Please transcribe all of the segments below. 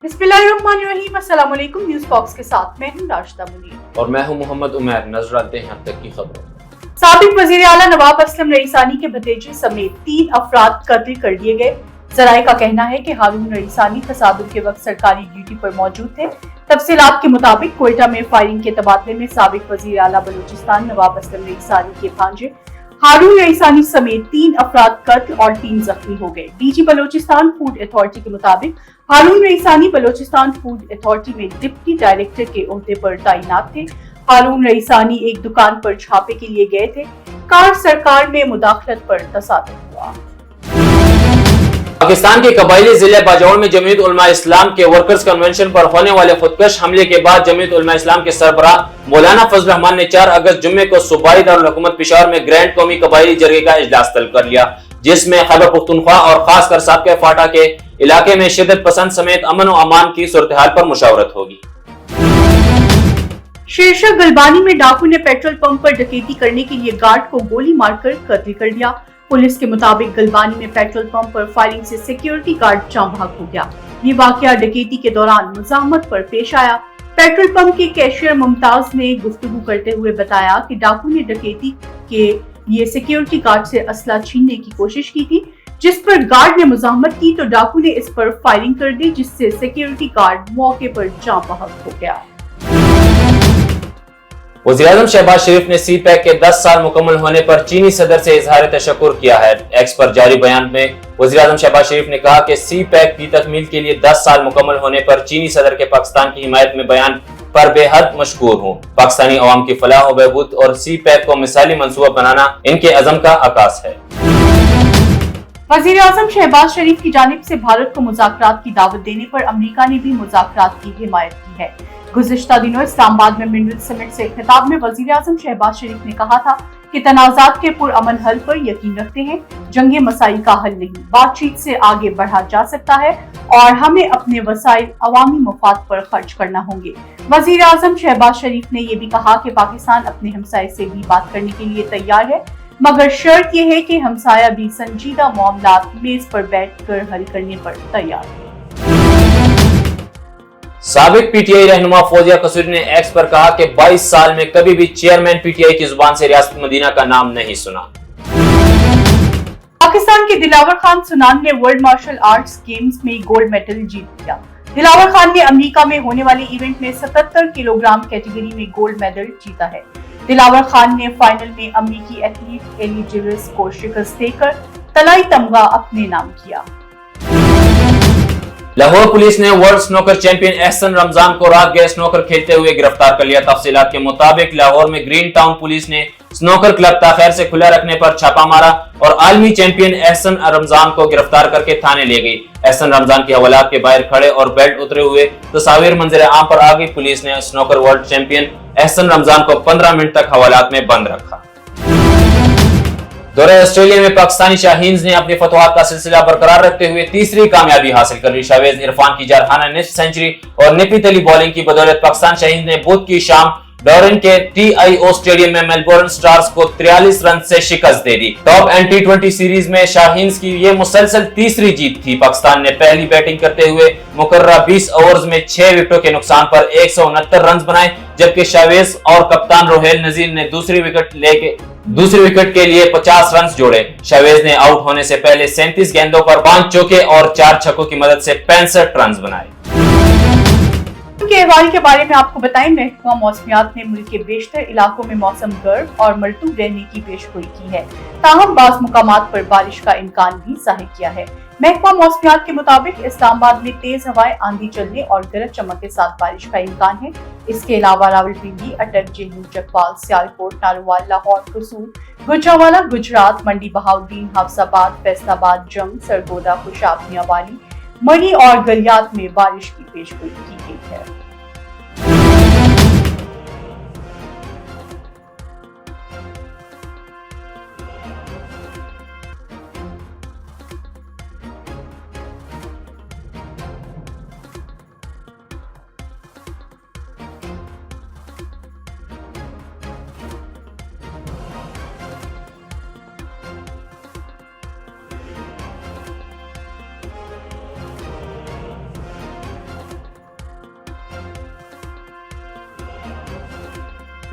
बिस्मिल्लाहिर्रहमानिर्रहीम, अस्सलाम वालेकुम। न्यूज़ बॉक्स के साथ मैं हूं राशिदा मुनीर और मैं हूं मोहम्मद उमैर। नजर डालते हैं अब तक की खबरों। साबिक वजीर आला नवाब असलम रईसानी के भतीजे समेत 3 अफराद कत्ल कर दिए गए। जराये का कहना है कि हारून रईसानी तसादुम के वक्त सरकारी ड्यूटी पर मौजूद थे। तफसीलात के मुताबिक कोयटा में फायरिंग के तबादले में साबिक वजीर आला बलूचिस्तान नवाब असलम रईसानी के भांजे हारून रईसानी समेत 3 अफराद कत्ल और 3 जख्मी हो गए। डीजी बलूचिस्तान फूड अथॉरिटी के मुताबिक हारून रईसानी बलूचिस्तान फूड अथॉरिटी में डिप्टी डायरेक्टर के ओहदे पर तैनात थे। हारून रईसानी एक दुकान पर छापे के लिए गए थे। कार सरकार में मुदाखलत पर तसादुम हुआ। पाकिस्तान के कबायली जिले बाजौर में जमीयत उलमा इस्लाम के वर्कर्स कन्वेंशन पर होने वाले खुदकश हमले के बाद जमीयत उलमा इस्लाम के सरबराह मौलाना फजल रहमान ने 4 अगस्त जुम्मे को सूबाई दारुल हुकूमत पेशावर में ग्रैंड कौमी कबायली जरगे का इजलास तलब कर लिया, जिसमें खैबर पख्तूनख्वा और खासकर साबका फाटा के इलाके में शिद्दत पसंद समेत अमन और अमान की सूरत हाल पर मुशावरत होगी। शीर्षक गलबानी में डाकू ने पेट्रोल पंप पर डकैती करने के लिए गार्ड को गोली मारकर कत्ल कर दिया। पुलिस के मुताबिक गलबानी में पेट्रोल पंप पर फायरिंग से सिक्योरिटी गार्ड जाम भाग हो गया। ये वाकया डकैती के दौरान मुजाहमत पर पेश आया। पेट्रोल पंप के कैशियर मुमताज ने गुफ्तगू करते हुए बताया कि डाकू ने डकैती के लिए सिक्योरिटी गार्ड से असला छीनने की कोशिश की थी, जिस पर गार्ड ने मुजाहमत की तो डाकू ने इस पर फायरिंग कर दी, जिससे सिक्योरिटी गार्ड मौके पर जाम भाग हो गया। वज़ीर-ए-आज़म शहबाज शरीफ ने सी पैक के 10 साल मुकम्मल होने पर चीनी सदर से इजहार तशक्कुर किया है। एक्स पर जारी बयान में वज़ीर-ए-आज़म शहबाज शरीफ ने कहा कि सी पैक की तकमील के लिए 10 साल मुकम्मल होने पर चीनी सदर के पाकिस्तान की हिमायत में बयान पर बेहद मशकूर हूँ। पाकिस्तानी अवाम की फलाह व बहबूद और सी पैक को मिसाली मंसूबा बनाना इनके अज़म का आकाश है। वज़ीर-ए-आज़म शहबाज शरीफ की जानिब से भारत को मुज़ाकरात की दावत देने पर अमेरिका ने भी मुज़ाकरात की हिमायत की है। गुज़िश्ता दिनों इस्लामाबाद में मिनरल समिट से खिताब में वज़ीर-ए-आज़म शहबाज शरीफ ने कहा था कि तनाज़ात के पुरअमन हल पर यकीन रखते हैं। जंगे मसाइल का हल नहीं, बातचीत से आगे बढ़ा जा सकता है और हमें अपने वसाइल अवामी मफाद पर खर्च करना होंगे। वज़ीर-ए-आज़म शहबाज शरीफ ने यह भी कहा कि पाकिस्तान अपने हमसाये से भी बात करने के लिए तैयार है, मगर शर्त यह है कि हमसाया भी संजीदा मामलात मेज पर बैठकर हल करने पर तैयार है। साबिक पीटीआई रहनुमा फौजिया कसूरी ने एक्स पर कहा कि 22 साल में कभी भी चेयरमैन पीटीआई की जुबान से रियासत मदीना का नाम नहीं सुना। पाकिस्तान के दिलावर खान सुनान ने वर्ल्ड मार्शल आर्ट्स गेम्स में गोल्ड मेडल जीत लिया। दिलावर खान ने अमेरिका में होने वाले इवेंट में 77 किलोग्राम कैटेगरी में गोल्ड मेडल जीता है। दिलावर खान ने फाइनल में अमेरिकी एथलीट एली जिविस को शिकस्त देकर तलाई तमगा अपने नाम किया। लाहौर पुलिस ने world snooker champion Ahsan Ramzan को रात गए स्नोकर खेलते हुए गिरफ्तार कर लिया। तफसीलात के मुताबिक लाहौर में ग्रीन टाउन पुलिस ने स्नोकर क्लब ताखैर से खुला रखने पर छापा मारा और आलमी चैंपियन एहसन रमजान को गिरफ्तार करके थाने ले गई। एहसन रमजान की हवालात के बाहर खड़े और बेल्ट उतरे हुए तस्वीर मंजर आम पर आ गई। पुलिस ने snooker world champion Ahsan Ramzan को 15 मिनट तक हवालात में बंद रखा। दौरे ऑस्ट्रेलिया में पाकिस्तानी शाहीन्स ने अपनी फतवाहत का सिलसिला बरकरार रखते हुए तीसरी कामयाबी हासिल कर ली। शावेज इरफान की जारहाना निस्फ सेंचुरी और निपित अली बॉलिंग की बदौलत पाकिस्तान शाहीन्स ने बुध की शाम डॉरेन के टीआईओ स्टेडियम में मेलबोर्न स्टार्स को 43 रन से शिकस्त दे दी। टॉप एंड टी20 सीरीज में शाहीन्स की ये मुसलसल तीसरी जीत थी। पाकिस्तान ने पहली बैटिंग करते हुए मुकर्ररा 20 ओवर्स में 6 विकेटों के नुकसान पर 169 रन बनाए, जबकि शावेज और कप्तान रोहेल नजीर ने दूसरी विकेट के लिए 50 रन जोड़े। शावेज ने आउट होने से पहले 37 गेंदों पर 5 चौके और 4 छक्कों की मदद से 65 रन बनाए। के अहवाल के बारे में आपको बताएं, महकमा मौसमियात ने मुल्क के बेशतर इलाकों में मौसम गर्म और मरतूब रहने की पेशगोई की है। ताहम बाज़ मुकामात पर बारिश का इम्कान भी जाहिर किया है। महकमा मौसमियात के मुताबिक इस्लामाबाद में तेज हवाएं, आंधी चलने और गरज चमक के साथ बारिश का इम्कान है। इसके अलावा रावलपिंडी, अटक, जेहलू, चकवाल, सियालकोट, नारोवाल, लाहौर, कसूर, गुजरांवाला, गुजरात, मंडी बहाउद्दीन, हफ्साबाद, फैसलाबाद, जंग, सरगोदा, खुशाब, मियांवाली, मरी और गलियात में बारिश की पेशगोई की गई है।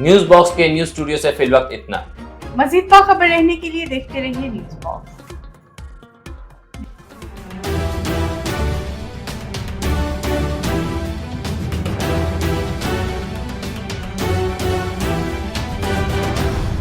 न्यूज बॉक्स के न्यूज स्टूडियो से फिल वक्त इतना। मजीद बाखबर रहने के लिए देखते रहिए न्यूज बॉक्स।